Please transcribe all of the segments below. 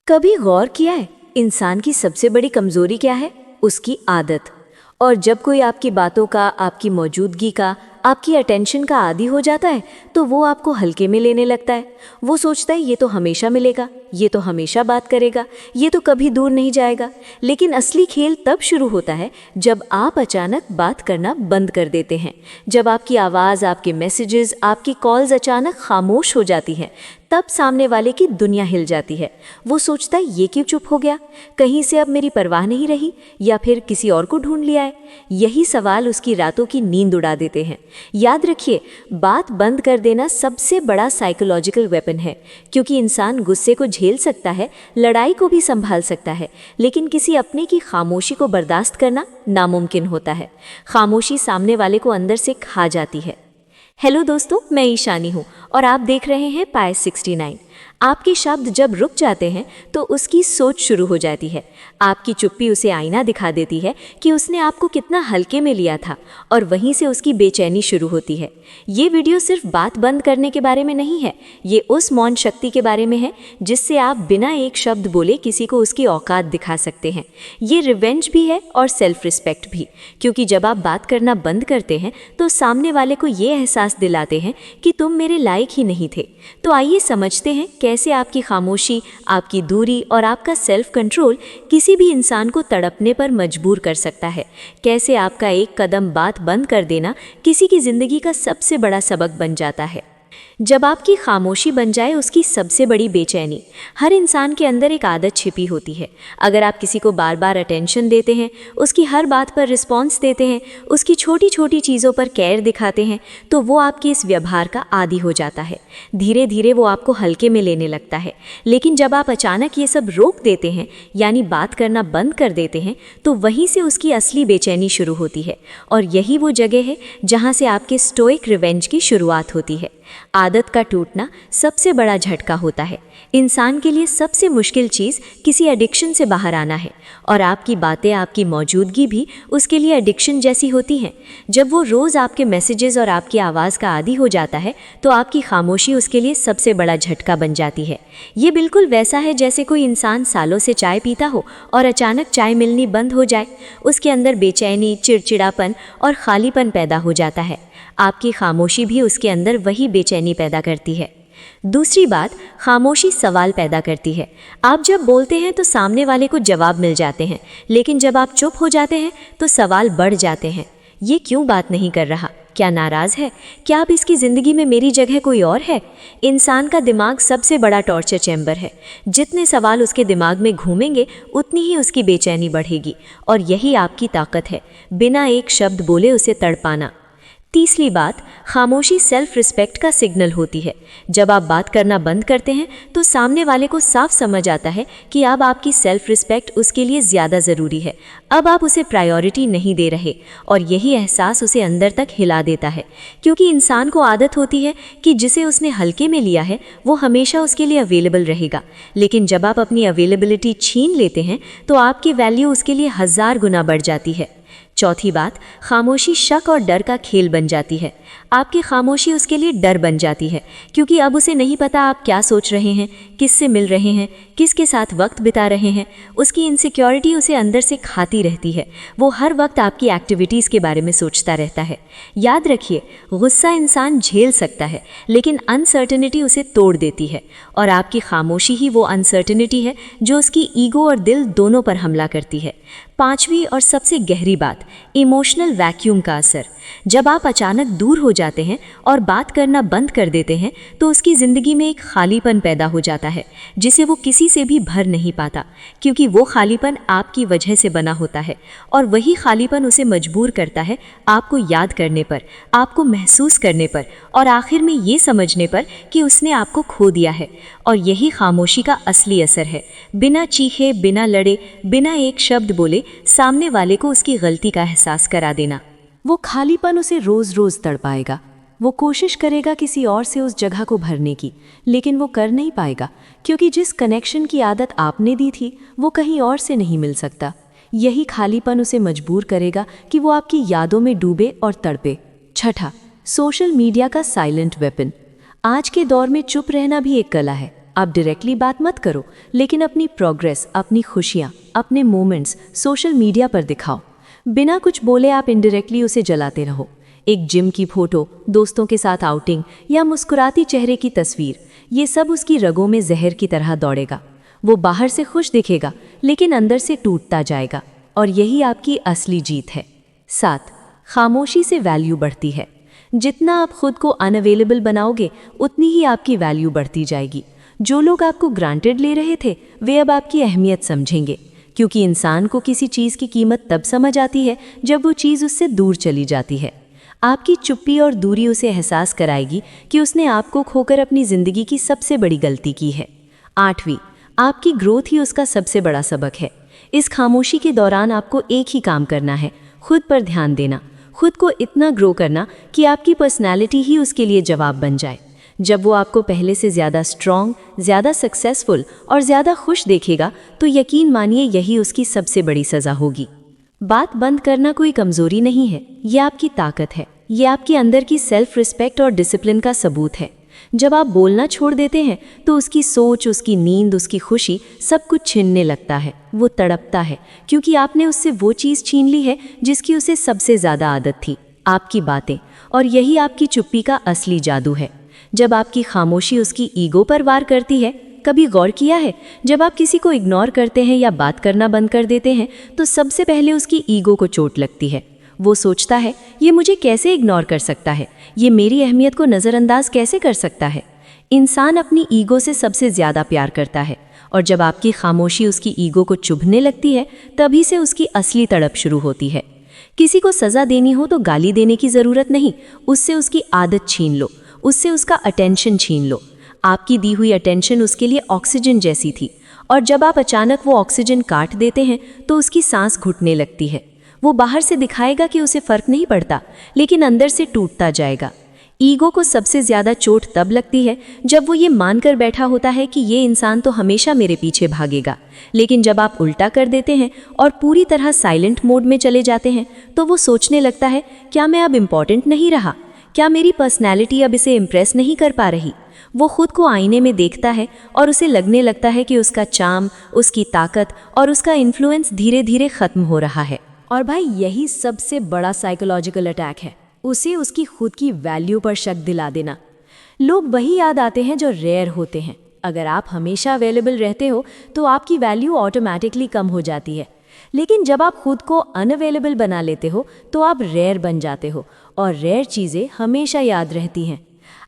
कभी गौर किया है इंसान की सबसे बड़ी कमजोरी क्या है? उसकी आदत। और जब कोई आपकी बातों का, आपकी मौजूदगी का, आपकी अटेंशन का आदी हो जाता है तो वो आपको हल्के में लेने लगता है। वो सोचता है ये तो हमेशा मिलेगा, ये तो हमेशा बात करेगा, ये तो कभी दूर नहीं जाएगा। लेकिन असली खेल तब शुरू होता है जब आप अचानक बात करना बंद कर देते हैं, जब आपकी आवाज़, आपके मैसेजेस, आपकी कॉल्स अचानक खामोश हो जाती हैं। तब सामने वाले की दुनिया हिल जाती है। वो सोचता है ये क्यों चुप हो गया, कहीं से अब मेरी परवाह नहीं रही या फिर किसी और को ढूंढ लिया है। यही सवाल उसकी रातों की नींद उड़ा देते हैं। याद रखिए, बात बंद कर देना सबसे बड़ा साइकोलॉजिकल वेपन है, क्योंकि इंसान गुस्से को झेल सकता है, लड़ाई को भी संभाल सकता है, लेकिन किसी अपने की खामोशी को बर्दाश्त करना नामुमकिन होता है। खामोशी सामने वाले को अंदर से खा जाती है। हेलो दोस्तों, मैं ईशानी हूँ और आप देख रहे हैं पाय 69। आपके शब्द जब रुक जाते हैं तो उसकी सोच शुरू हो जाती है। आपकी चुप्पी उसे आईना दिखा देती है कि उसने आपको कितना हल्के में लिया था, और वहीं से उसकी बेचैनी शुरू होती है। ये वीडियो सिर्फ बात बंद करने के बारे में नहीं है, ये उस मौन शक्ति के बारे में है जिससे आप बिना एक शब्द बोले किसी को उसकी औकात दिखा सकते हैं। ये रिवेंज भी है और सेल्फ रिस्पेक्ट भी, क्योंकि जब आप बात करना बंद करते हैं तो सामने वाले को ये एहसास दिलाते हैं कि तुम मेरे लायक ही नहीं थे। तो आइए समझते हैं कैसे आपकी खामोशी, आपकी दूरी और आपका सेल्फ कंट्रोल किसी भी इंसान को तड़पने पर मजबूर कर सकता है। कैसे आपका एक कदम बात बंद कर देना किसी की जिंदगी का सबसे बड़ा सबक बन जाता है। जब आपकी खामोशी बन जाए उसकी सबसे बड़ी बेचैनी। हर इंसान के अंदर एक आदत छिपी होती है। अगर आप किसी को बार बार अटेंशन देते हैं, उसकी हर बात पर रिस्पॉन्स देते हैं, उसकी छोटी छोटी चीज़ों पर केयर दिखाते हैं, तो वो आपके इस व्यवहार का आदी हो जाता है। धीरे धीरे वो आपको हल्के में लेने लगता है। लेकिन जब आप अचानक ये सब रोक देते हैं, यानी बात करना बंद कर देते हैं, तो वहीं से उसकी असली बेचैनी शुरू होती है। और यही वो जगह है जहाँ से आपके स्टोइक रिवेंज की शुरुआत होती है। आदत का टूटना सबसे बड़ा झटका होता है। इंसान के लिए सबसे मुश्किल चीज़ किसी एडिक्शन से बाहर आना है, और आपकी बातें, आपकी मौजूदगी भी उसके लिए एडिक्शन जैसी होती हैं। जब वो रोज़ आपके मैसेजेस और आपकी आवाज़ का आदी हो जाता है तो आपकी खामोशी उसके लिए सबसे बड़ा झटका बन जाती है। ये बिल्कुल वैसा है जैसे कोई इंसान सालों से चाय पीता हो और अचानक चाय मिलनी बंद हो जाए। उसके अंदर बेचैनी, चिड़चिड़ापन और खालीपन पैदा हो जाता है। आपकी खामोशी भी उसके अंदर वही बेचैनी पैदा करती है। दूसरी बात, खामोशी सवाल पैदा करती है। आप जब बोलते हैं तो सामने वाले को जवाब मिल जाते हैं, लेकिन जब आप चुप हो जाते हैं तो सवाल बढ़ जाते हैं। ये क्यों बात नहीं कर रहा? क्या नाराज़ है? क्या अब इसकी ज़िंदगी में मेरी जगह कोई और है? इंसान का दिमाग सबसे बड़ा टॉर्चर चैम्बर है। जितने सवाल उसके दिमाग में घूमेंगे उतनी ही उसकी बेचैनी बढ़ेगी, और यही आपकी ताकत है, बिना एक शब्द बोले उसे तड़पाना। तीसरी बात, खामोशी सेल्फ रिस्पेक्ट का सिग्नल होती है। जब आप बात करना बंद करते हैं तो सामने वाले को साफ समझ आता है कि अब आपकी सेल्फ रिस्पेक्ट उसके लिए ज़्यादा ज़रूरी है। अब आप उसे प्रायोरिटी नहीं दे रहे, और यही एहसास उसे अंदर तक हिला देता है, क्योंकि इंसान को आदत होती है कि जिसे उसने हल्के में लिया है वो हमेशा उसके लिए अवेलेबल रहेगा। लेकिन जब आप अपनी अवेलेबिलिटी छीन लेते हैं तो आपकी वैल्यू उसके लिए 1000 गुना बढ़ जाती है। चौथी बात, खामोशी शक और डर का खेल बन जाती है। आपकी खामोशी उसके लिए डर बन जाती है, क्योंकि अब उसे नहीं पता आप क्या सोच रहे हैं, किससे मिल रहे हैं, किसके साथ वक्त बिता रहे हैं। उसकी इनसिक्योरिटी उसे अंदर से खाती रहती है। वो हर वक्त आपकी एक्टिविटीज़ के बारे में सोचता रहता है। याद रखिए, गुस्सा इंसान झेल सकता है, लेकिन अनसर्टेनिटी उसे तोड़ देती है, और आपकी खामोशी ही वो अनसर्टेनिटी है जो उसकी ईगो और दिल दोनों पर हमला करती है। पांचवी और सबसे गहरी बात, इमोशनल वैक्यूम का असर। जब आप अचानक दूर हो जाते हैं और बात करना बंद कर देते हैं तो उसकी ज़िंदगी में एक खालीपन पैदा हो जाता है जिसे वो किसी से भी भर नहीं पाता, क्योंकि वो खालीपन आपकी वजह से बना होता है, और वही खालीपन उसे मजबूर करता है आपको याद करने पर, आपको महसूस करने पर, और आखिर में ये समझने पर कि उसने आपको खो दिया है। और यही खामोशी का असली असर है। बिना चीखे, बिना लड़े, बिना एक शब्द बोले सामने वाले को उसकी गलती का एहसास करा देना। वो खालीपन उसे रोज रोज तड़पाएगा। वो कोशिश करेगा किसी और से उस जगह को भरने की, लेकिन वो कर नहीं पाएगा, क्योंकि जिस कनेक्शन की आदत आपने दी थी वो कहीं और से नहीं मिल सकता। यही खालीपन उसे मजबूर करेगा कि वो आपकी यादों में डूबे और तड़पे। छठा, सोशल मीडिया का साइलेंट वेपन। आज के दौर में चुप रहना भी एक कला है। आप डायरेक्टली बात मत करो, लेकिन अपनी प्रोग्रेस, अपनी खुशियाँ, अपने मोमेंट्स सोशल मीडिया पर दिखाओ। बिना कुछ बोले आप इनडायरेक्टली उसे जलाते रहो। एक जिम की फोटो, दोस्तों के साथ आउटिंग या मुस्कुराती चेहरे की तस्वीर, ये सब उसकी रगों में जहर की तरह दौड़ेगा। वो बाहर से खुश दिखेगा लेकिन अंदर से टूटता जाएगा, और यही आपकी असली जीत है। 7. खामोशी से वैल्यू बढ़ती है। जितना आप खुद को अनअवेलेबल बनाओगे उतनी ही आपकी वैल्यू बढ़ती जाएगी। जो लोग आपको ग्रांटेड ले रहे थे वे अब आपकी अहमियत समझेंगे, क्योंकि इंसान को किसी चीज़ की कीमत तब समझ आती है जब वो चीज़ उससे दूर चली जाती है। आपकी चुप्पी और दूरी उसे एहसास कराएगी कि उसने आपको खोकर अपनी ज़िंदगी की सबसे बड़ी गलती की है। 8वीं, आपकी ग्रोथ ही उसका सबसे बड़ा सबक है। इस खामोशी के दौरान आपको एक ही काम करना है, खुद पर ध्यान देना, खुद को इतना ग्रो करना कि आपकी पर्सनैलिटी ही उसके लिए जवाब बन जाए। जब वो आपको पहले से ज़्यादा स्ट्रॉन्ग, ज़्यादा सक्सेसफुल और ज़्यादा खुश देखेगा तो यकीन मानिए यही उसकी सबसे बड़ी सज़ा होगी। बात बंद करना कोई कमज़ोरी नहीं है, ये आपकी ताकत है। ये आपके अंदर की सेल्फ रिस्पेक्ट और डिसिप्लिन का सबूत है। जब आप बोलना छोड़ देते हैं तो उसकी सोच, उसकी नींद, उसकी खुशी सब कुछ छीनने लगता है। वो तड़पता है क्योंकि आपने उससे वो चीज़ छीन ली है जिसकी उसे सबसे ज़्यादा आदत थी, आपकी बातें। और यही आपकी चुप्पी का असली जादू है। जब आपकी खामोशी उसकी ईगो पर वार करती है, कभी गौर किया है जब आप किसी को इग्नोर करते हैं या बात करना बंद कर देते हैं तो सबसे पहले उसकी ईगो को चोट लगती है। वो सोचता है ये मुझे कैसे इग्नोर कर सकता है, ये मेरी अहमियत को नज़रअंदाज कैसे कर सकता है। इंसान अपनी ईगो से सबसे ज़्यादा प्यार करता है, और जब आपकी खामोशी उसकी ईगो को चुभने लगती है तभी से उसकी असली तड़प शुरू होती है। किसी को सज़ा देनी हो तो गाली देने की ज़रूरत नहीं, उससे उसकी आदत छीन लो, उससे उसका अटेंशन छीन लो। आपकी दी हुई अटेंशन उसके लिए ऑक्सीजन जैसी थी, और जब आप अचानक वो ऑक्सीजन काट देते हैं तो उसकी सांस घुटने लगती है। वो बाहर से दिखाएगा कि उसे फ़र्क नहीं पड़ता, लेकिन अंदर से टूटता जाएगा। ईगो को सबसे ज़्यादा चोट तब लगती है जब वो ये मानकर बैठा होता है कि ये इंसान तो हमेशा मेरे पीछे भागेगा। लेकिन जब आप उल्टा कर देते हैं और पूरी तरह साइलेंट मोड में चले जाते हैं तो वो सोचने लगता है, क्या मैं अब इम्पॉर्टेंट नहीं रहा? क्या मेरी पर्सनैलिटी अब इसे इम्प्रेस नहीं कर पा रही? वो खुद को आईने में देखता है और उसे लगने लगता है कि उसका चार्म, उसकी ताकत और उसका इन्फ्लुएंस धीरे धीरे ख़त्म हो रहा है। और भाई यही सबसे बड़ा साइकोलॉजिकल अटैक है, उसे उसकी खुद की वैल्यू पर शक दिला देना। लोग वही याद आते हैं जो रेयर होते हैं। अगर आप हमेशा अवेलेबल रहते हो तो आपकी वैल्यू ऑटोमेटिकली कम हो जाती है, लेकिन जब आप खुद को अनअवेलेबल बना लेते हो तो आप रेयर बन जाते हो, और रेयर चीज़ें हमेशा याद रहती हैं।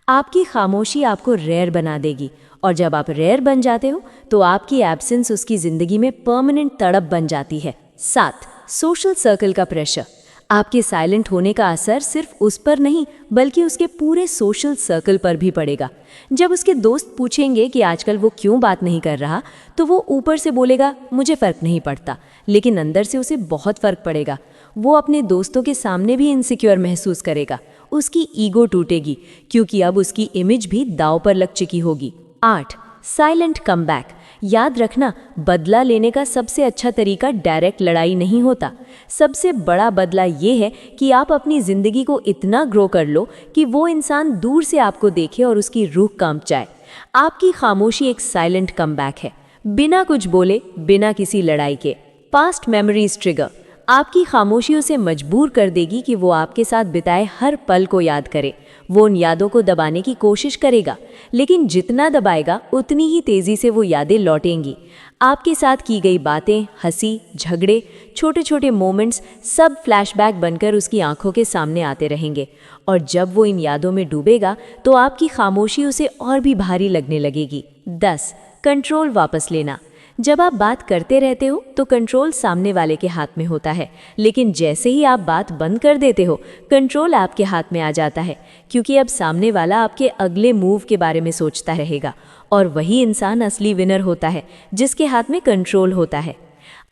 आपकी खामोशी आपको रेयर बना देगी, और जब आप रेयर बन जाते हो तो आपकी एब्सेंस उसकी ज़िंदगी में परमानेंट तड़प बन जाती है। 7. सोशल सर्कल का प्रेशर। आपके साइलेंट होने का असर सिर्फ उस पर नहीं बल्कि उसके पूरे सोशल सर्कल पर भी पड़ेगा। जब उसके दोस्त पूछेंगे कि आजकल वो क्यों बात नहीं कर रहा तो वो ऊपर से बोलेगा मुझे फ़र्क नहीं पड़ता, लेकिन अंदर से उसे बहुत फ़र्क पड़ेगा। वो अपने दोस्तों के सामने भी इनसिक्योर महसूस करेगा, उसकी ईगो टूटेगी क्योंकि अब उसकी इमेज भी दांव पर लग चुकी होगी। 8. Silent comeback. याद रखना, बदला लेने का सबसे अच्छा तरीका डायरेक्ट लड़ाई नहीं होता। सबसे बड़ा बदला ये है कि आप अपनी ज़िंदगी को इतना ग्रो कर लो कि वो इंसान दूर से आपको देखे और उसकी रूह कांप जाए। आपकी खामोशी एक साइलेंट कमबैक है, बिना कुछ बोले, बिना किसी लड़ाई के। Past memories trigger. आपकी खामोशी उसे मजबूर कर देगी कि वो आपके साथ बिताए हर पल को याद करे। वो उन यादों को दबाने की कोशिश करेगा, लेकिन जितना दबाएगा उतनी ही तेज़ी से वो यादें लौटेंगी। आपके साथ की गई बातें, हंसी, झगड़े, छोटे छोटे मोमेंट्स सब फ्लैशबैक बनकर उसकी आंखों के सामने आते रहेंगे, और जब वो इन यादों में डूबेगा तो आपकी खामोशी उसे और भी भारी लगने लगेगी। 10. कंट्रोल वापस लेना। जब आप बात करते रहते हो तो कंट्रोल सामने वाले के हाथ में होता है, लेकिन जैसे ही आप बात बंद कर देते हो कंट्रोल आपके हाथ में आ जाता है, क्योंकि अब सामने वाला आपके अगले मूव के बारे में सोचता रहेगा, और वही इंसान असली विनर होता है जिसके हाथ में कंट्रोल होता है।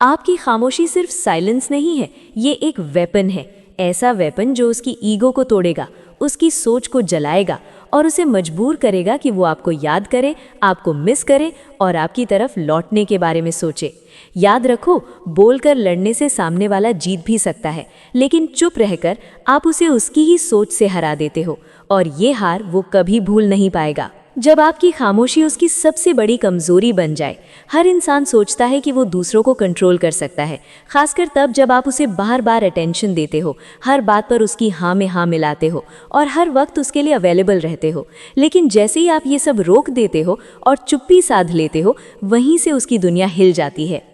आपकी खामोशी सिर्फ साइलेंस नहीं है, ये एक वेपन है, ऐसा वेपन जो उसकी ईगो को तोड़ेगा, उसकी सोच को जलाएगा और उसे मजबूर करेगा कि वो आपको याद करे, आपको मिस करे और आपकी तरफ लौटने के बारे में सोचे। याद रखो, बोलकर लड़ने से सामने वाला जीत भी सकता है, लेकिन चुप रहकर आप उसे उसकी ही सोच से हरा देते हो, और ये हार वो कभी भूल नहीं पाएगा। जब आपकी खामोशी उसकी सबसे बड़ी कमजोरी बन जाए, हर इंसान सोचता है कि वो दूसरों को कंट्रोल कर सकता है, खासकर तब जब आप उसे बार बार अटेंशन देते हो, हर बात पर उसकी हाँ में हाँ मिलाते हो और हर वक्त उसके लिए अवेलेबल रहते हो। लेकिन जैसे ही आप ये सब रोक देते हो और चुप्पी साध लेते हो, वहीं से उसकी दुनिया हिल जाती है।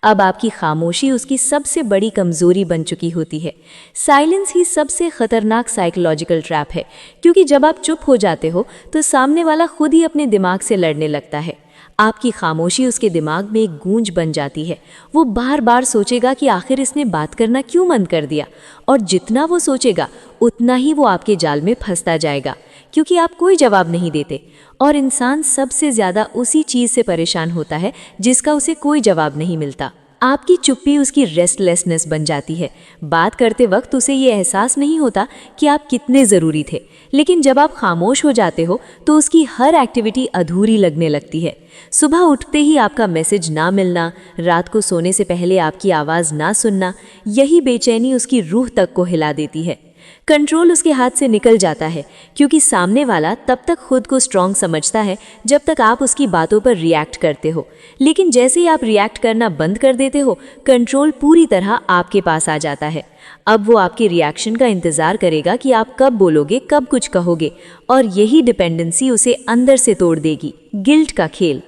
अब आपकी खामोशी उसकी सबसे बड़ी कमजोरी बन चुकी होती है। साइलेंस ही सबसे खतरनाक साइकोलॉजिकल ट्रैप है, क्योंकि जब आप चुप हो जाते हो तो सामने वाला खुद ही अपने दिमाग से लड़ने लगता है। आपकी खामोशी उसके दिमाग में एक गूंज बन जाती है। वो बार बार सोचेगा कि आखिर इसने बात करना क्यों बंद कर दिया, और जितना वो सोचेगा उतना ही वो आपके जाल में फंसता जाएगा, क्योंकि आप कोई जवाब नहीं देते। और इंसान सबसे ज़्यादा उसी चीज़ से परेशान होता है जिसका उसे कोई जवाब नहीं मिलता। आपकी चुप्पी उसकी रेस्टलेसनेस बन जाती है। बात करते वक्त उसे ये एहसास नहीं होता कि आप कितने ज़रूरी थे, लेकिन जब आप खामोश हो जाते हो तो उसकी हर एक्टिविटी अधूरी लगने लगती है। सुबह उठते ही आपका मैसेज ना मिलना, रात को सोने से पहले आपकी आवाज़ ना सुनना, यही बेचैनी उसकी रूह तक को हिला देती है। कंट्रोल उसके हाथ से निकल जाता है, क्योंकि सामने वाला तब तक खुद को स्ट्रांग समझता है जब तक आप उसकी बातों पर रिएक्ट करते हो। लेकिन जैसे ही आप रिएक्ट करना बंद कर देते हो, कंट्रोल पूरी तरह आपके पास आ जाता है। अब वो आपके रिएक्शन का इंतज़ार करेगा कि आप कब बोलोगे, कब कुछ कहोगे, और यही डिपेंडेंसी उसे अंदर से तोड़ देगी। गिल्ट का खेल।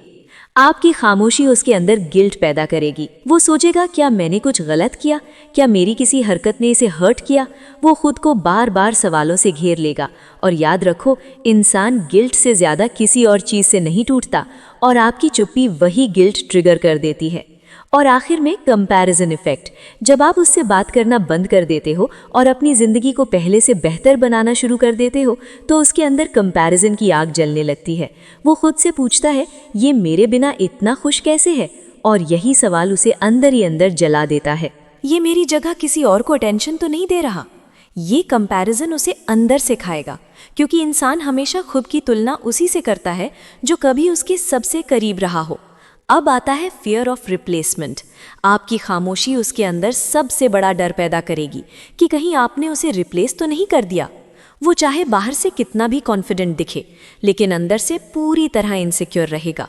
आपकी खामोशी उसके अंदर गिल्ट पैदा करेगी। वो सोचेगा, क्या मैंने कुछ गलत किया, क्या मेरी किसी हरकत ने इसे हर्ट किया। वो खुद को बार बार सवालों से घेर लेगा। और याद रखो, इंसान गिल्ट से ज़्यादा किसी और चीज़ से नहीं टूटता, और आपकी चुप्पी वही गिल्ट ट्रिगर कर देती है। और आखिर में कंपैरिजन इफेक्ट। जब आप उससे बात करना बंद कर देते हो और अपनी ज़िंदगी को पहले से बेहतर बनाना शुरू कर देते हो, तो उसके अंदर कंपैरिजन की आग जलने लगती है। वो खुद से पूछता है, ये मेरे बिना इतना खुश कैसे है, और यही सवाल उसे अंदर ही अंदर जला देता है। ये मेरी जगह किसी और को अटेंशन तो नहीं दे रहा। ये कंपैरिजन उसे अंदर से खाएगा, क्योंकि इंसान हमेशा खुद की तुलना उसी से करता है जो कभी उसके सबसे करीब रहा हो। अब आता है फियर ऑफ रिप्लेसमेंट। आपकी खामोशी उसके अंदर सबसे बड़ा डर पैदा करेगी कि कहीं आपने उसे रिप्लेस तो नहीं कर दिया। वो चाहे बाहर से कितना भी कॉन्फिडेंट दिखे, लेकिन अंदर से पूरी तरह इनसिक्योर रहेगा।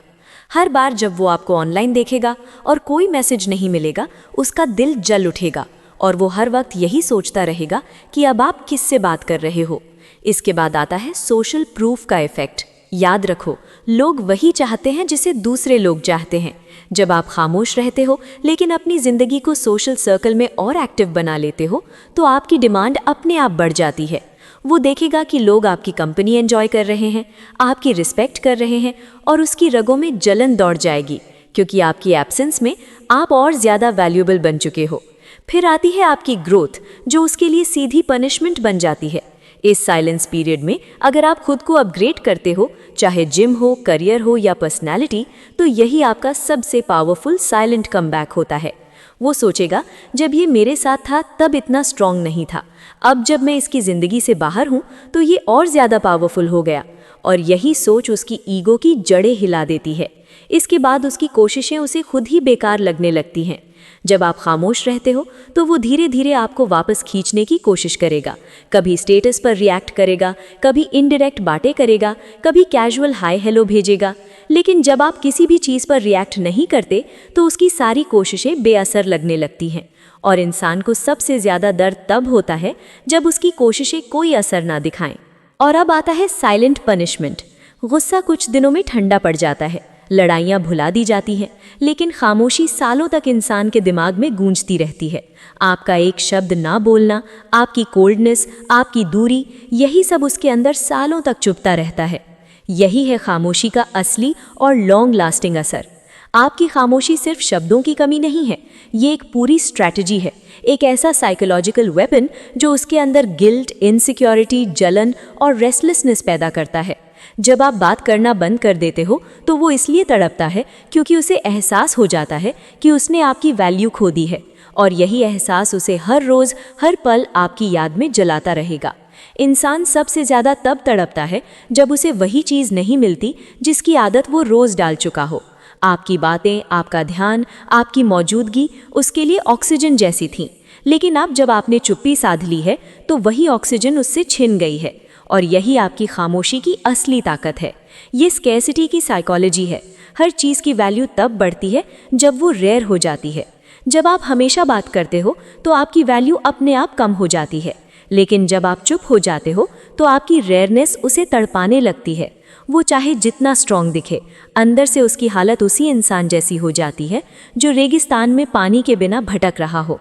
हर बार जब वो आपको ऑनलाइन देखेगा और कोई मैसेज नहीं मिलेगा, उसका दिल जल उठेगा और वो हर वक्त यही सोचता रहेगा कि अब आप किससे बात कर रहे हो। इसके बाद आता है सोशल प्रूफ का इफेक्ट। याद रखो, लोग वही चाहते हैं जिसे दूसरे लोग चाहते हैं। जब आप खामोश रहते हो लेकिन अपनी ज़िंदगी को सोशल सर्कल में और एक्टिव बना लेते हो, तो आपकी डिमांड अपने आप बढ़ जाती है। वो देखेगा कि लोग आपकी कंपनी एंजॉय कर रहे हैं, आपकी रिस्पेक्ट कर रहे हैं, और उसकी रगों में जलन दौड़ जाएगी, क्योंकि आपकी एब्सेंस में आप और ज़्यादा वैल्यूएबल बन चुके हो। फिर आती है आपकी ग्रोथ, जो उसके लिए सीधी पनिशमेंट बन जाती है। इस साइलेंस पीरियड में अगर आप खुद को अपग्रेड करते हो, चाहे जिम हो, करियर हो या पर्सनैलिटी, तो यही आपका सबसे पावरफुल साइलेंट कमबैक होता है। वो सोचेगा, जब ये मेरे साथ था तब इतना स्ट्रांग नहीं था, अब जब मैं इसकी ज़िंदगी से बाहर हूँ तो ये और ज़्यादा पावरफुल हो गया। और यही सोच उसकी ईगो की जड़ें हिला देती है। इसके बाद उसकी कोशिशें उसे खुद ही बेकार लगने लगती हैं। जब आप खामोश रहते हो तो वो धीरे धीरे आपको वापस खींचने की कोशिश करेगा। कभी स्टेटस पर रिएक्ट करेगा, कभी इनडायरेक्ट बातें करेगा, कभी कैजुअल हाय हेलो भेजेगा। लेकिन जब आप किसी भी चीज़ पर रिएक्ट नहीं करते तो उसकी सारी कोशिशें बेअसर लगने लगती हैं। और इंसान को सबसे ज़्यादा दर्द तब होता है जब उसकी कोशिशें कोई असर ना दिखाएं। और अब आता है साइलेंट पनिशमेंट। गुस्सा कुछ दिनों में ठंडा पड़ जाता है, लड़ाइयाँ भुला दी जाती हैं, लेकिन खामोशी सालों तक इंसान के दिमाग में गूंजती रहती है। आपका एक शब्द ना बोलना, आपकी कोल्डनेस, आपकी दूरी, यही सब उसके अंदर सालों तक चुभता रहता है। यही है खामोशी का असली और लॉन्ग लास्टिंग असर। आपकी खामोशी सिर्फ शब्दों की कमी नहीं है, ये एक पूरी स्ट्रैटेजी है, एक ऐसा साइकोलॉजिकल वेपन जो उसके अंदर गिल्ट, इनसिक्योरिटी, जलन और रेस्टलेसनेस पैदा करता है। जब आप बात करना बंद कर देते हो तो वो इसलिए तड़पता है क्योंकि उसे एहसास हो जाता है कि उसने आपकी वैल्यू खो दी है, और यही एहसास उसे हर रोज़ हर पल आपकी याद में जलाता रहेगा। इंसान सबसे ज़्यादा तब तड़पता है जब उसे वही चीज़ नहीं मिलती जिसकी आदत वो रोज़ डाल चुका हो। आपकी बातें, आपका ध्यान, आपकी मौजूदगी उसके लिए ऑक्सीजन जैसी थी, लेकिन अब जब आपने चुप्पी साध ली है तो वही ऑक्सीजन उससे छिन गई है, और यही आपकी खामोशी की असली ताकत है। ये स्कैर्सिटी की साइकोलॉजी है। हर चीज़ की वैल्यू तब बढ़ती है जब वो रेयर हो जाती है। जब आप हमेशा बात करते हो तो आपकी वैल्यू अपने आप कम हो जाती है, लेकिन जब आप चुप हो जाते हो तो आपकी रेयरनेस उसे तड़पाने लगती है। वो चाहे जितना स्ट्रांग दिखे, अंदर से उसकी हालत उसी इंसान जैसी हो जाती है जो रेगिस्तान में पानी के बिना भटक रहा हो।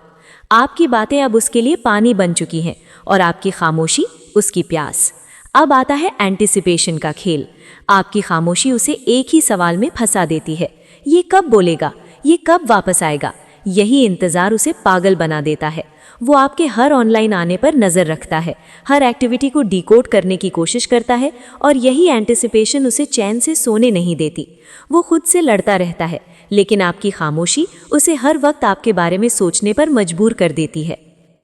आपकी बातें अब उसके लिए पानी बन चुकी हैं और आपकी खामोशी उसकी प्यास। अब आता है एंटिसिपेशन का खेल। आपकी खामोशी उसे एक ही सवाल में फंसा देती है, ये कब बोलेगा, ये कब वापस आएगा। यही इंतज़ार उसे पागल बना देता है। वो आपके हर ऑनलाइन आने पर नज़र रखता है, हर एक्टिविटी को डिकोड करने की कोशिश करता है, और यही एंटिसिपेशन उसे चैन से सोने नहीं देती। वो खुद से लड़ता रहता है, लेकिन आपकी खामोशी उसे हर वक्त आपके बारे में सोचने पर मजबूर कर देती है।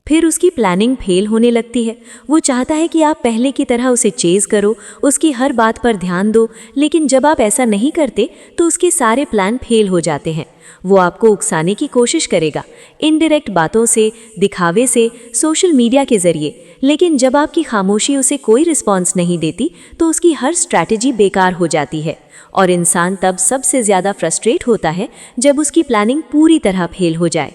फिर उसकी प्लानिंग फेल होने लगती है। वो चाहता है कि आप पहले की तरह उसे चेज़ करो, उसकी हर बात पर ध्यान दो, लेकिन जब आप ऐसा नहीं करते तो उसके सारे प्लान फेल हो जाते हैं। वो आपको उकसाने की कोशिश करेगा, इनडायरेक्ट बातों से, दिखावे से, सोशल मीडिया के ज़रिए, लेकिन जब आपकी खामोशी उसे कोई रिस्पॉन्स नहीं देती तो उसकी हर स्ट्रैटेजी बेकार हो जाती है। और इंसान तब सबसे ज़्यादा फ्रस्ट्रेट होता है जब उसकी प्लानिंग पूरी तरह फेल हो जाए।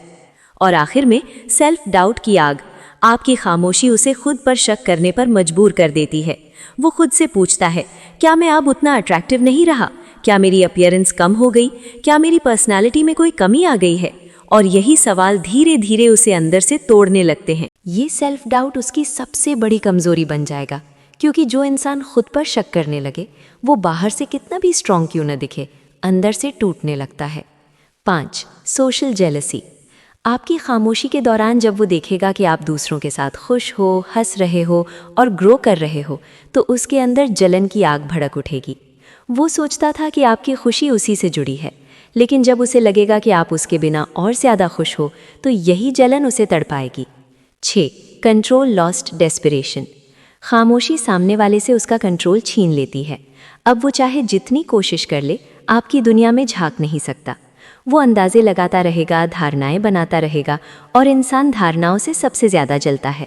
और आखिर में सेल्फ डाउट की आग। आपकी खामोशी उसे खुद पर शक करने पर मजबूर कर देती है। वो खुद से पूछता है, क्या मैं अब उतना अट्रैक्टिव नहीं रहा? क्या मेरी अपीयरेंस कम हो गई? क्या मेरी पर्सनालिटी में कोई कमी आ गई है? और यही सवाल धीरे धीरे उसे अंदर से तोड़ने लगते हैं। ये सेल्फ डाउट उसकी सबसे बड़ी कमज़ोरी बन जाएगा, क्योंकि जो इंसान खुद पर शक करने लगे वो बाहर से कितना भी स्ट्रॉन्ग क्यों न दिखे, अंदर से टूटने लगता है। 5. Social jealousy. आपकी खामोशी के दौरान जब वो देखेगा कि आप दूसरों के साथ खुश हो, हंस रहे हो और ग्रो कर रहे हो, तो उसके अंदर जलन की आग भड़क उठेगी। वो सोचता था कि आपकी खुशी उसी से जुड़ी है, लेकिन जब उसे लगेगा कि आप उसके बिना और ज़्यादा खुश हो तो यही जलन उसे तड़पाएगी। 6. Control lost desperation. खामोशी सामने वाले से उसका कंट्रोल छीन लेती है। अब वो चाहे जितनी कोशिश कर ले, आपकी दुनिया में झांक नहीं सकता। वो अंदाजे लगाता रहेगा, धारणाएं बनाता रहेगा, और इंसान धारणाओं से सबसे ज़्यादा जलता है।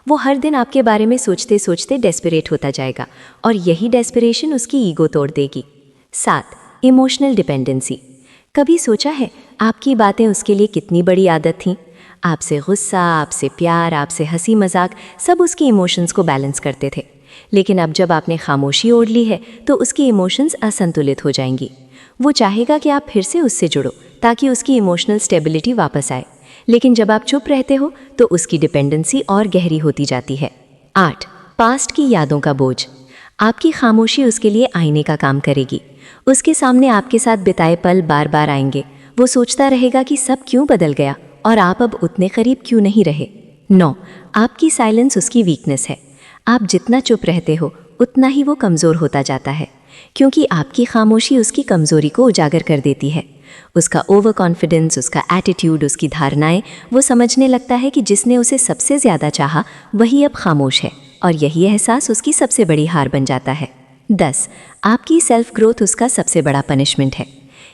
वो हर दिन आपके बारे में सोचते सोचते डेस्परेट होता जाएगा, और यही डेस्परेशन उसकी ईगो तोड़ देगी। 7. Emotional dependency. कभी सोचा है आपकी बातें उसके लिए कितनी बड़ी आदत थीं? आपसे गुस्सा, आपसे प्यार, आपसे हंसी मजाक, सब उसकी इमोशंस को बैलेंस करते थे। लेकिन अब जब आपने खामोशी ओढ़ ली है तो उसकी इमोशंस असंतुलित हो जाएंगी। वो चाहेगा कि आप फिर से उससे जुड़ो ताकि उसकी इमोशनल स्टेबिलिटी वापस आए, लेकिन जब आप चुप रहते हो तो उसकी डिपेंडेंसी और गहरी होती जाती है। 8. पास्ट की यादों का बोझ। आपकी खामोशी उसके लिए आईने का काम करेगी। उसके सामने आपके साथ बिताए पल बार बार आएंगे। वो सोचता रहेगा कि सब क्यों बदल गया और आप अब उतने करीब क्यों नहीं रहे। 9. आपकी साइलेंस उसकी वीकनेस है। आप जितना चुप रहते हो उतना ही वो कमज़ोर होता जाता है, क्योंकि आपकी खामोशी उसकी कमज़ोरी को उजागर कर देती है। उसका ओवर कॉन्फिडेंस, उसका एटीट्यूड, उसकी धारणाएं, वो समझने लगता है कि जिसने उसे सबसे ज़्यादा चाहा वही अब खामोश है, और यही एहसास उसकी सबसे बड़ी हार बन जाता है। 10. आपकी सेल्फ ग्रोथ उसका सबसे बड़ा पनिशमेंट है।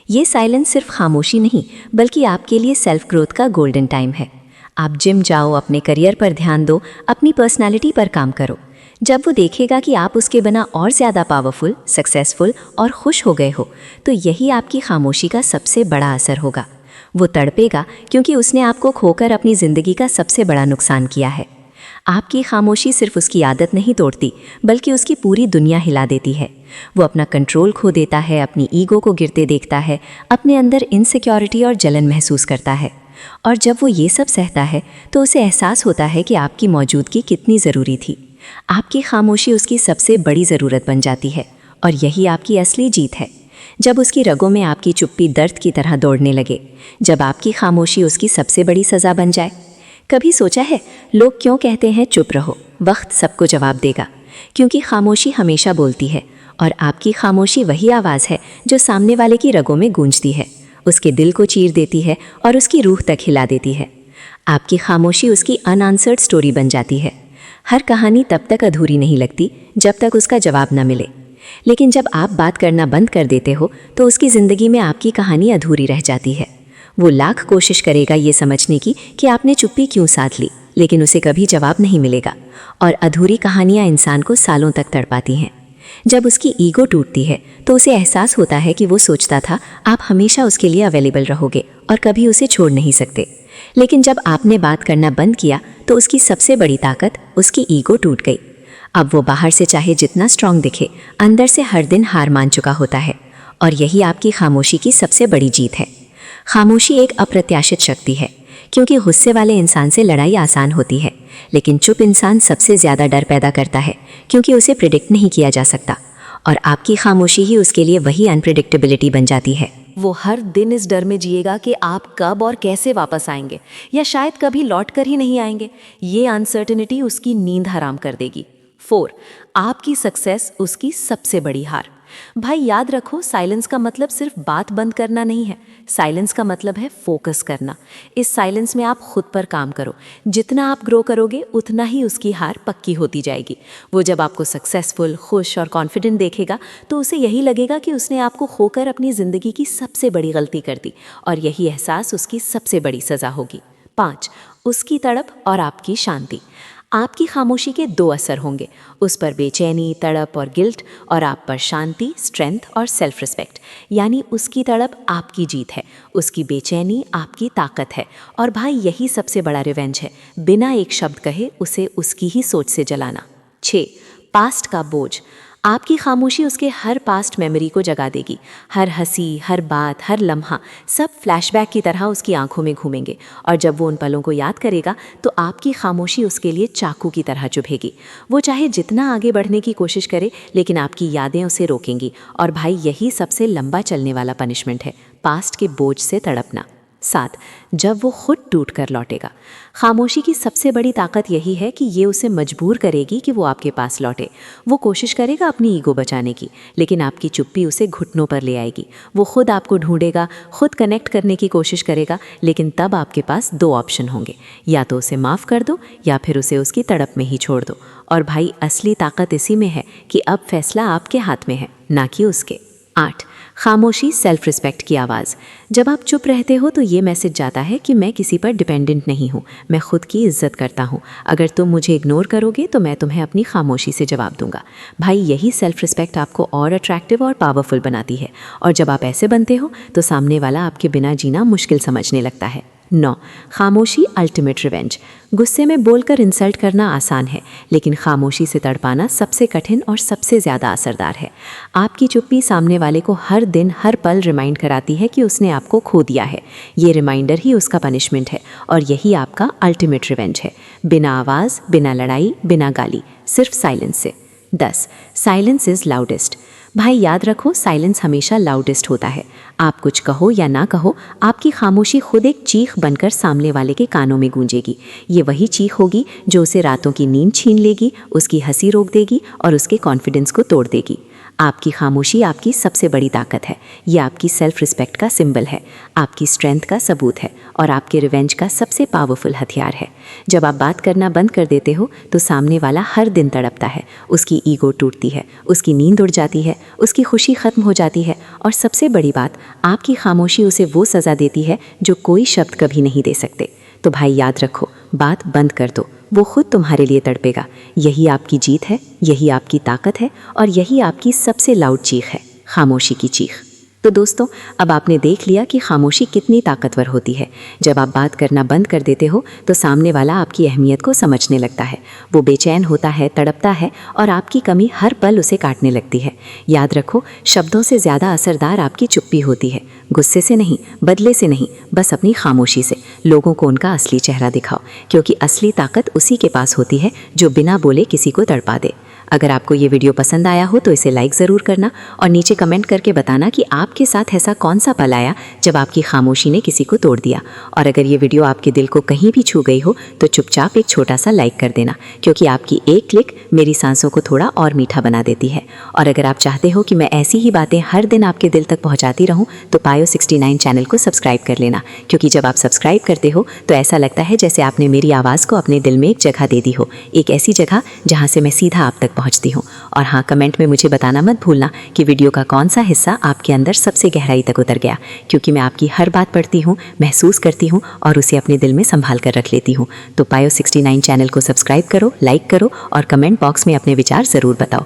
ये साइलेंस सिर्फ खामोशी नहीं बल्कि आपके लिए सेल्फ ग्रोथ का गोल्डन टाइम है। आप जिम जाओ, अपने करियर पर ध्यान दो, अपनी पर्सनालिटी पर काम करो। जब वो देखेगा कि आप उसके बिना और ज़्यादा पावरफुल, सक्सेसफुल और खुश हो गए हो, तो यही आपकी खामोशी का सबसे बड़ा असर होगा। वो तड़पेगा क्योंकि उसने आपको खोकर अपनी ज़िंदगी का सबसे बड़ा नुकसान किया है। आपकी खामोशी सिर्फ उसकी आदत नहीं तोड़ती बल्कि उसकी पूरी दुनिया हिला देती है। वो अपना कंट्रोल खो देता है, अपनी ईगो को गिरते देखता है, अपने अंदर इनसिक्योरिटी और जलन महसूस करता है। और जब वो ये सब सहता है तो उसे एहसास होता है कि आपकी मौजूदगी कितनी ज़रूरी थी। आपकी खामोशी उसकी सबसे बड़ी ज़रूरत बन जाती है, और यही आपकी असली जीत है। जब उसकी रगों में आपकी चुप्पी दर्द की तरह दौड़ने लगे, जब आपकी खामोशी उसकी सबसे बड़ी सज़ा बन जाए। कभी सोचा है लोग क्यों कहते हैं चुप रहो, वक्त सबको जवाब देगा? क्योंकि खामोशी हमेशा बोलती है, और आपकी खामोशी वही आवाज़ है जो सामने वाले की रगों में गूंजती है, उसके दिल को चीर देती है और उसकी रूह तक हिला देती है। आपकी खामोशी उसकी अनआंसर्ड स्टोरी बन जाती है। हर कहानी तब तक अधूरी नहीं लगती जब तक उसका जवाब न मिले, लेकिन जब आप बात करना बंद कर देते हो तो उसकी ज़िंदगी में आपकी कहानी अधूरी रह जाती है। वो लाख कोशिश करेगा ये समझने की कि आपने चुप्पी क्यों साध ली, लेकिन उसे कभी जवाब नहीं मिलेगा। और अधूरी कहानियाँ इंसान को सालों तक तड़पाती हैं। जब उसकी ईगो टूटती है तो उसे एहसास होता है कि वो सोचता था आप हमेशा उसके लिए अवेलेबल रहोगे और कभी उसे छोड़ नहीं सकते। लेकिन जब आपने बात करना बंद किया तो उसकी सबसे बड़ी ताकत, उसकी ईगो टूट गई। अब वो बाहर से चाहे जितना स्ट्रांग दिखे, अंदर से हर दिन हार मान चुका होता है। और यही आपकी खामोशी की सबसे बड़ी जीत है। खामोशी एक अप्रत्याशित शक्ति है, क्योंकि गुस्से वाले इंसान से लड़ाई आसान होती है, लेकिन चुप इंसान सबसे ज़्यादा डर पैदा करता है, क्योंकि उसे प्रिडिक्ट नहीं किया जा सकता। और आपकी खामोशी ही उसके लिए वही अनप्रिडिक्टेबिलिटी बन जाती है। वो हर दिन इस डर में जिएगा कि आप कब और कैसे वापस आएंगे, या शायद कभी लौट कर ही नहीं आएंगे। ये अनसर्टेनिटी उसकी नींद हराम कर देगी। 4. आपकी सक्सेस उसकी सबसे बड़ी हार। भाई याद रखो, साइलेंस का मतलब सिर्फ बात बंद करना नहीं है। साइलेंस का मतलब है फोकस करना। इस साइलेंस में आप खुद पर काम करो। जितना आप ग्रो करोगे उतना ही उसकी हार पक्की होती जाएगी। वो जब आपको सक्सेसफुल, खुश और कॉन्फिडेंट देखेगा तो उसे यही लगेगा कि उसने आपको खोकर अपनी ज़िंदगी की सबसे बड़ी गलती कर दी, और यही एहसास उसकी सबसे बड़ी सज़ा होगी। 5. उसकी तड़प और आपकी शांति। आपकी खामोशी के 2 असर होंगे, उस पर बेचैनी, तड़प और गिल्ट, और आप पर शांति, स्ट्रेंथ और सेल्फ रिस्पेक्ट। यानी उसकी तड़प आपकी जीत है, उसकी बेचैनी आपकी ताकत है। और भाई यही सबसे बड़ा रिवेंज है, बिना एक शब्द कहे उसे उसकी ही सोच से जलाना। 6. पास्ट का बोझ। आपकी खामोशी उसके हर पास्ट मेमोरी को जगा देगी। हर हंसी, हर बात, हर लम्हा सब फ्लैशबैक की तरह उसकी आंखों में घूमेंगे। और जब वो उन पलों को याद करेगा तो आपकी खामोशी उसके लिए चाकू की तरह चुभेगी। वो चाहे जितना आगे बढ़ने की कोशिश करे, लेकिन आपकी यादें उसे रोकेंगी। और भाई यही सबसे लंबा चलने वाला पनिशमेंट है, पास्ट के बोझ से तड़पना। 7. जब वो खुद टूट कर लौटेगा। खामोशी की सबसे बड़ी ताकत यही है कि ये उसे मजबूर करेगी कि वो आपके पास लौटे। वो कोशिश करेगा अपनी ईगो बचाने की, लेकिन आपकी चुप्पी उसे घुटनों पर ले आएगी। वो खुद आपको ढूंढेगा, खुद कनेक्ट करने की कोशिश करेगा, लेकिन तब आपके पास 2 ऑप्शन होंगे, या तो उसे माफ़ कर दो या फिर उसे उसकी तड़प में ही छोड़ दो। और भाई असली ताकत इसी में है कि अब फैसला आपके हाथ में है, ना कि उसके। 8. खामोशी सेल्फ रिस्पेक्ट की आवाज़। जब आप चुप रहते हो तो ये मैसेज जाता है कि मैं किसी पर डिपेंडेंट नहीं हूँ, मैं खुद की इज्जत करता हूँ। अगर तुम मुझे इग्नोर करोगे तो मैं तुम्हें अपनी खामोशी से जवाब दूंगा। भाई यही सेल्फ रिस्पेक्ट आपको और अट्रैक्टिव और पावरफुल बनाती है। और जब आप ऐसे बनते हो तो सामने वाला आपके बिना जीना मुश्किल समझने लगता है। 9. खामोशी अल्टीमेट रिवेंज। गुस्से में बोलकर इंसल्ट करना आसान है, लेकिन खामोशी से तड़पाना सबसे कठिन और सबसे ज़्यादा असरदार है। आपकी चुप्पी सामने वाले को हर दिन, हर पल रिमाइंड कराती है कि उसने आपको खो दिया है। ये रिमाइंडर ही उसका पनिशमेंट है, और यही आपका अल्टीमेट रिवेंज है। बिना आवाज़, बिना लड़ाई, बिना गाली, सिर्फ साइलेंस से। 10. Silence is loudest. भाई याद रखो, साइलेंस हमेशा लाउडेस्ट होता है। आप कुछ कहो या ना कहो, आपकी खामोशी खुद एक चीख बनकर सामने वाले के कानों में गूंजेगी। ये वही चीख होगी जो उसे रातों की नींद छीन लेगी, उसकी हंसी रोक देगी और उसके कॉन्फिडेंस को तोड़ देगी। आपकी खामोशी आपकी सबसे बड़ी ताकत है। ये आपकी सेल्फ रिस्पेक्ट का सिंबल है, आपकी स्ट्रेंथ का सबूत है, और आपके रिवेंज का सबसे पावरफुल हथियार है। जब आप बात करना बंद कर देते हो तो सामने वाला हर दिन तड़पता है, उसकी ईगो टूटती है, उसकी नींद उड़ जाती है, उसकी खुशी खत्म हो जाती है, और सबसे बड़ी बात, आपकी खामोशी उसे वो सज़ा देती है जो कोई शब्द कभी नहीं दे सकते। तो भाई याद रखो, बात बंद कर दो, वो खुद तुम्हारे लिए तड़पेगा। यही आपकी जीत है, यही आपकी ताकत है, और यही आपकी सबसे लाउड चीख है, खामोशी की चीख। तो दोस्तों, अब आपने देख लिया कि खामोशी कितनी ताकतवर होती है। जब आप बात करना बंद कर देते हो तो सामने वाला आपकी अहमियत को समझने लगता है। वो बेचैन होता है, तड़पता है, और आपकी कमी हर पल उसे काटने लगती है। याद रखो, शब्दों से ज़्यादा असरदार आपकी चुप्पी होती है। गुस्से से नहीं, बदले से नहीं, बस अपनी खामोशी से लोगों को उनका असली चेहरा दिखाओ, क्योंकि असली ताकत उसी के पास होती है जो बिना बोले किसी को तड़पा दे। अगर आपको ये वीडियो पसंद आया हो तो इसे लाइक ज़रूर करना, और नीचे कमेंट करके बताना कि आपके साथ ऐसा कौन सा पल आया जब आपकी खामोशी ने किसी को तोड़ दिया। और अगर ये वीडियो आपके दिल को कहीं भी छू गई हो तो चुपचाप एक छोटा सा लाइक कर देना, क्योंकि आपकी एक क्लिक मेरी सांसों को थोड़ा और मीठा बना देती है। और अगर आप चाहते हो कि मैं ऐसी ही बातें हर दिन आपके दिल तक पहुँचाती रहूँ तो पायो 69 चैनल को सब्सक्राइब कर लेना, क्योंकि जब आप सब्सक्राइब करते हो तो ऐसा लगता है जैसे आपने मेरी आवाज़ को अपने दिल में एक जगह दे दी हो, एक ऐसी जगह जहाँ से मैं सीधा आप तक पहुंचती हूं। और हाँ, कमेंट में मुझे बताना मत भूलना कि वीडियो का कौन सा हिस्सा आपके अंदर सबसे गहराई तक उतर गया, क्योंकि मैं आपकी हर बात पढ़ती हूँ, महसूस करती हूँ और उसे अपने दिल में संभाल कर रख लेती हूँ। तो पायो 69 चैनल को सब्सक्राइब करो, लाइक करो और कमेंट बॉक्स में अपने विचार ज़रूर बताओ।